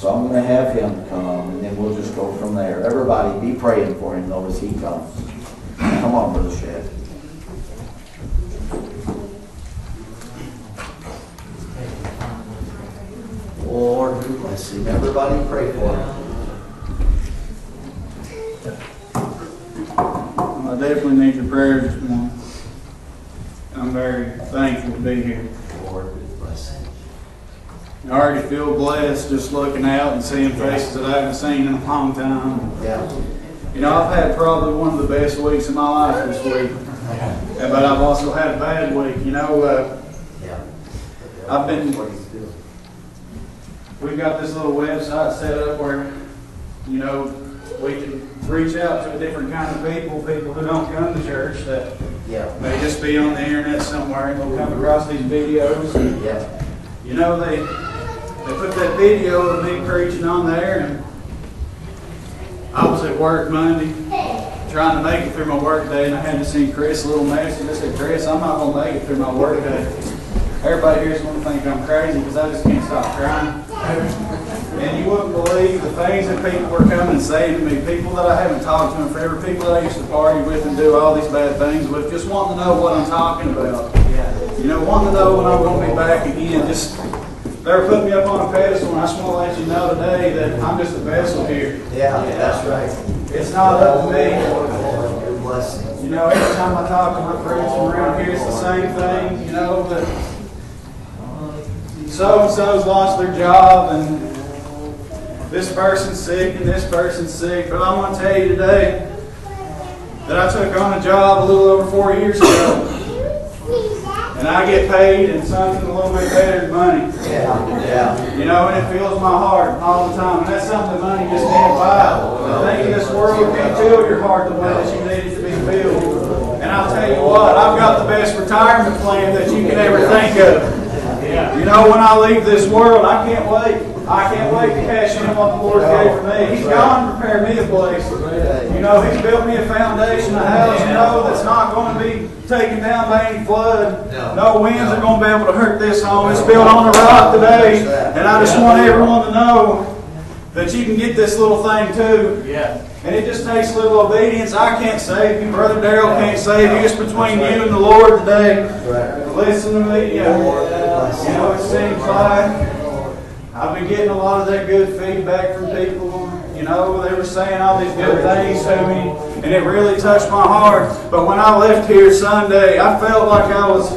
So I'm going to have him come, and then we'll just go from there. Everybody be praying for him, though, as he comes. Come on, Brother Shad. Lord, we bless him. Everybody pray for him. I definitely need your prayers this morning. I'm very thankful to be here. Lord, we bless him. I already feel blessed just looking out and seeing faces that I haven't seen in a long time. Yeah. You know, I've had probably one of the best weeks of my life this week. But I've also had a bad week. You know, we've got this little website set up where, you know, we can reach out to a different kind of people who don't come to church that may just be on the internet somewhere and they'll come across these videos. And, you know, they put that video of me preaching on there, and I was at work Monday trying to make it through my work day, and I had to send Chris a little message. I said, Chris, I'm not going to make it through my work day. Everybody here's going to think I'm crazy because I just can't stop crying. And you wouldn't believe the things that people were coming and saying to me, people that I haven't talked to in forever, people that I used to party with and do all these bad things with, just wanting to know what I'm talking about. You know, wanting to know when I'm going to be back again. Just, they were putting me up on a pedestal, and I just want to let you know today that I'm just a vessel here. Yeah, that's right. It's not up to me. Your blessing. You know, every time I talk to my friends from around here, it's the same thing. You know, that so-and-so's lost their job, and this person's sick, and this person's sick. But I want to tell you today that I took on a job a little over 4 years ago. And I get paid in something a little bit better than money. You know, and it fills my heart all the time. And that's something that money just can't buy. The thing in this world can't fill your heart the way that you need it to be filled. And I'll tell you what, I've got the best retirement plan that you can ever think of. You know, when I leave this world, I can't wait. I can't wait to cash in what the Lord gave for me. He's gone to prepare me a place. You know, He's built me a foundation, a house, you know, that's not going to be taken down by any flood. No winds are going to be able to hurt this home. It's built on a rock today. And I just want everyone to know that you can get this little thing too. And it just takes a little obedience. I can't save you. Brother Darrell can't save you. It's between you and the Lord today. Listen to me. You know, it seems like I've been getting a lot of that good feedback from people. You know, they were saying all these good things to me, and it really touched my heart. But when I left here Sunday, I felt like I was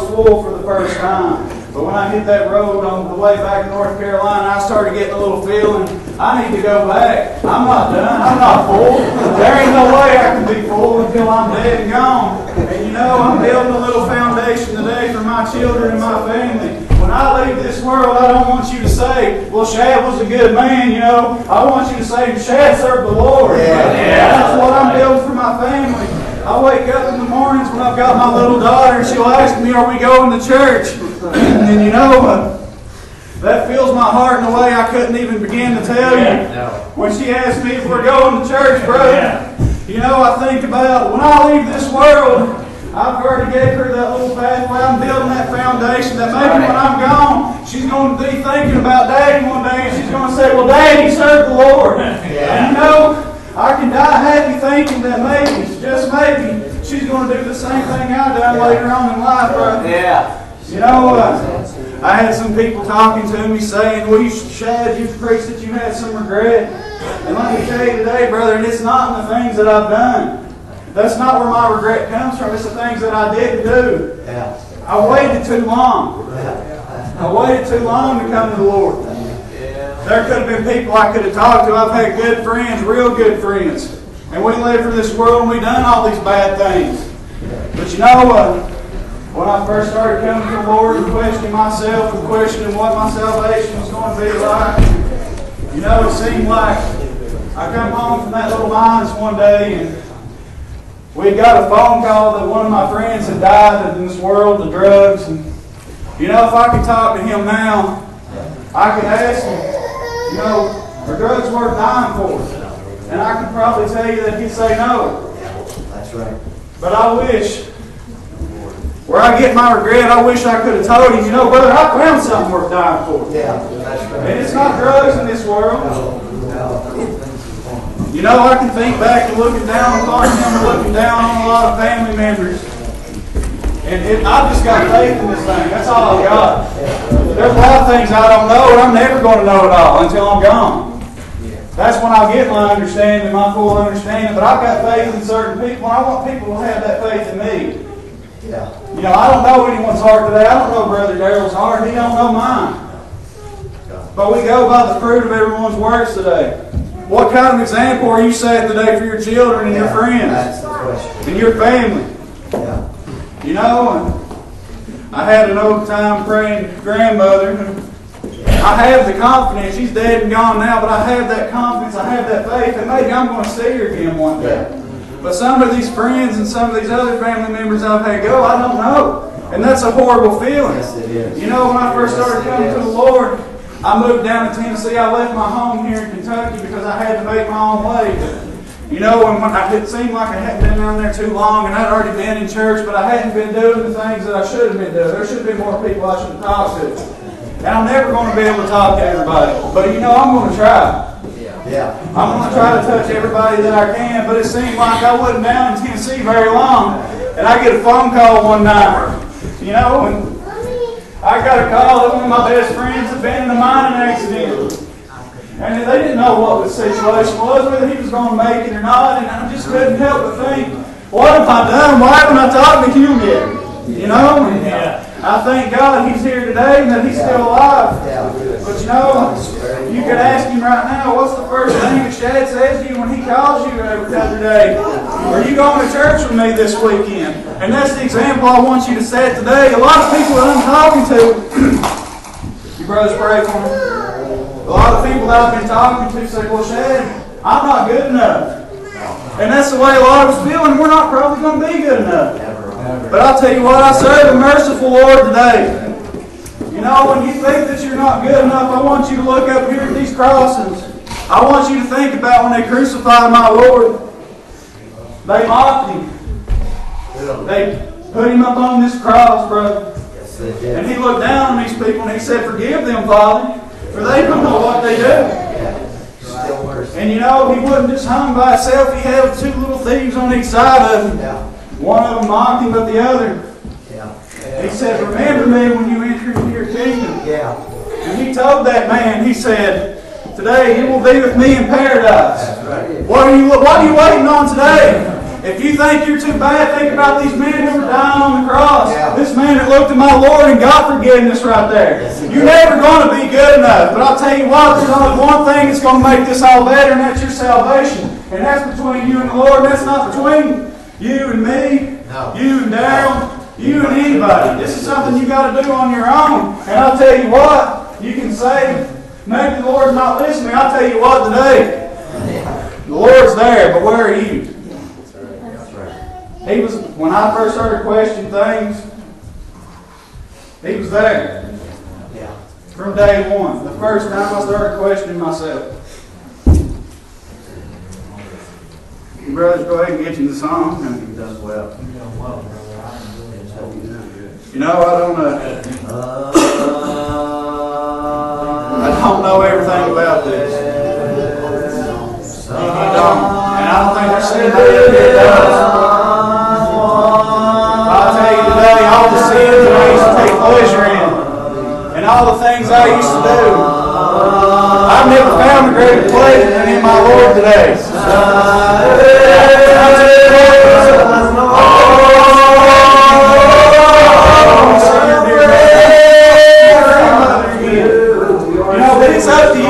full for the first time. But when I hit that road on the way back to North Carolina, I started getting a little feeling, I need to go back. I'm not done. I'm not full. There ain't no way I can be full until I'm dead and gone. And you know, I'm building a little foundation today for my children and my family. When I leave this world, I don't want you to say, well, Shad was a good man, you know. I want you to say, Shad served the Lord. That's what I'm building for my family. I wake up in the mornings when I've got my little daughter, and she'll ask me, are we going to church? And you know, that fills my heart in a way I couldn't even begin to tell you. When she asks me if we're going to church, brother, you know, I think about when I leave this world, I've already gave her that little pathway. I'm building that foundation that maybe when I'm gone, she's going to be thinking about Daddy one day, and she's going to say, well, Daddy served the Lord. And you know, I can die happy thinking that maybe, just maybe, she's going to do the same thing I done later on in life, brother. You know, I had some people talking to me saying, well, Shad, you've preached that you had some regret. And let me tell you today, brother, and it's not in the things that I've done. That's not where my regret comes from. It's the things that I didn't do. I waited too long. I waited too long to come to the Lord. There could have been people I could have talked to. I've had good friends, real good friends. And we lived for this world and we done all these bad things. But you know, when I first started coming to the Lord and questioning myself and questioning what my salvation was going to be like, you know, it seemed like I come home from that little mines one day and we got a phone call that one of my friends had died in this world of drugs. And, you know, if I could talk to him now, I could ask him, you know, are drugs worth dying for? And I could probably tell you that he'd say no. That's right. But I wish, where I get my regret, I wish I could have told him, you know, brother, I found something worth dying for. And it's not drugs in this world. You know, I can think back to looking down on him, looking down on a lot of family members. And I've just got faith in this thing. That's all I've got. There's a lot of things I don't know, and I'm never going to know it all until I'm gone. That's when I'll get my understanding, my full understanding. But I've got faith in certain people, and I want people to have that faith in me. You know, I don't know anyone's heart today. I don't know Brother Daryl's heart. He don't know mine. But we go by the fruit of everyone's works today. What kind of example are you setting today for your children and your friends and your family? You know, and I had an old time praying grandmother. I have the confidence. She's dead and gone now, but I have that confidence. I have that faith that maybe I'm going to see her again one day. But some of these friends and some of these other family members I've had go, I don't know. And that's a horrible feeling. Yes, it is. You know, when I first started coming to the Lord, I moved down to Tennessee. I left my home here in Kentucky because I had to make my own way. You know, and it seemed like I hadn't been down there too long, and I'd already been in church, but I hadn't been doing the things that I should have been doing. There should have been more people I should have talked to. And I'm never going to be able to talk to everybody. But you know, I'm going to try. I'm going to try to touch everybody that I can, but it seemed like I wasn't down in Tennessee very long. And I get a phone call one night, you know, and I got a call that one of my best friends had been in a mining accident. And they didn't know what the situation was, whether he was going to make it or not. And I just couldn't help but think, what have I done? Why haven't I talked to him yet? You know? And I thank God he's here today and that he's still alive. But you know, you could ask him right now, what's the first thing that Shad says to you when he calls you every other day? Are you going to church with me this weekend? And that's the example I want you to set today. A lot of people that I'm talking to, you brothers pray for me. A lot of people that I've been talking to say, well, Shad, I'm not good enough. And that's the way a lot of us feel, and we're not probably going to be good enough. But I'll tell you what, I serve a merciful Lord today. You know, when you think that you're not good enough, I want you to look up here at these crossings. I want you to think about when they crucified my Lord. They mocked him. They put him up on this cross, brother. And he looked down on these people and he said, forgive them, Father, for they don't know what they do. And you know, he wasn't just hung by himself. He had two little thieves on each side of him. One of them mocked him, but the other. He said, remember me when you enter into your kingdom. And he told that man, he said, today you will be with me in paradise. What are you waiting on today? If you think you're too bad, think about these men who were dying on the cross. This man that looked at my Lord and got forgiveness right there. You're never going to be good enough. But I'll tell you what, there's only one thing that's going to make this all better, and that's your salvation. And that's between you and the Lord. That's not between you and me, you and Daryl, you and anybody. This is something you got to do on your own. And I'll tell you what, you can say, maybe the Lord's not listening. I'll tell you what today, the Lord's there, but where are you? He was, when I first started questioning things, he was there. From day one. The first time I started questioning myself. You brothers, go ahead and get you the song. And he does well. You know, I don't know everything about this. I don't. And I don't think there's anybody here that does. I'll tell you today, all the sins that I used to take pleasure in, and all the things I used to do, I've never found a greater pleasure than in my Lord today. You know, but it's up to you.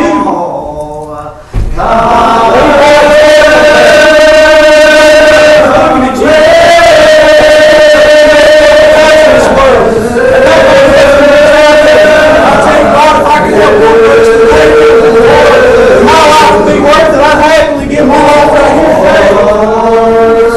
My life would be worth it. I'd happily give my life right here today.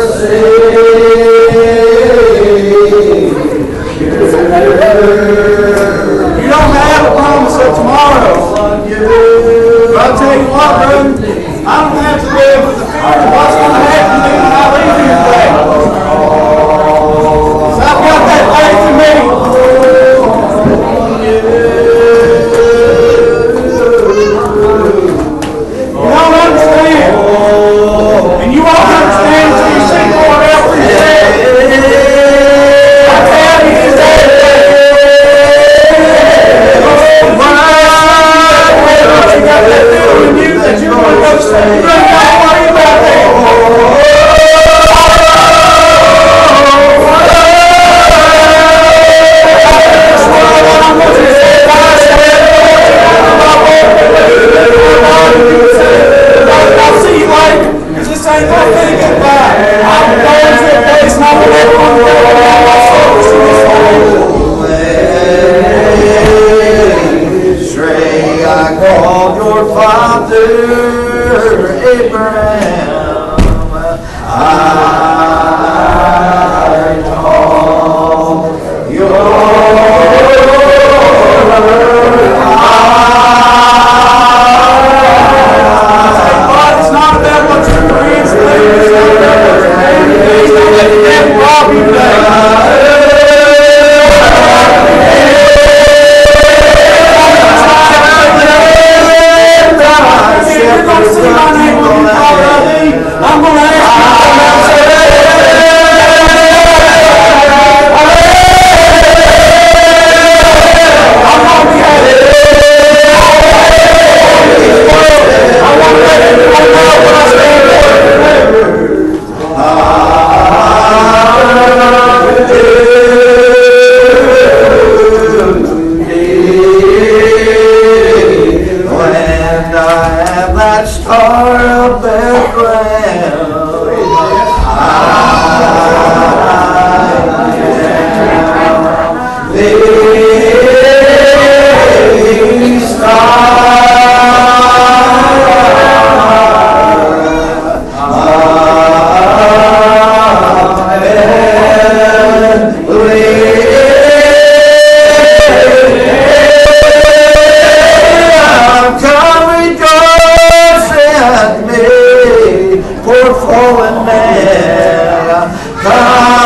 poor fallen man. Come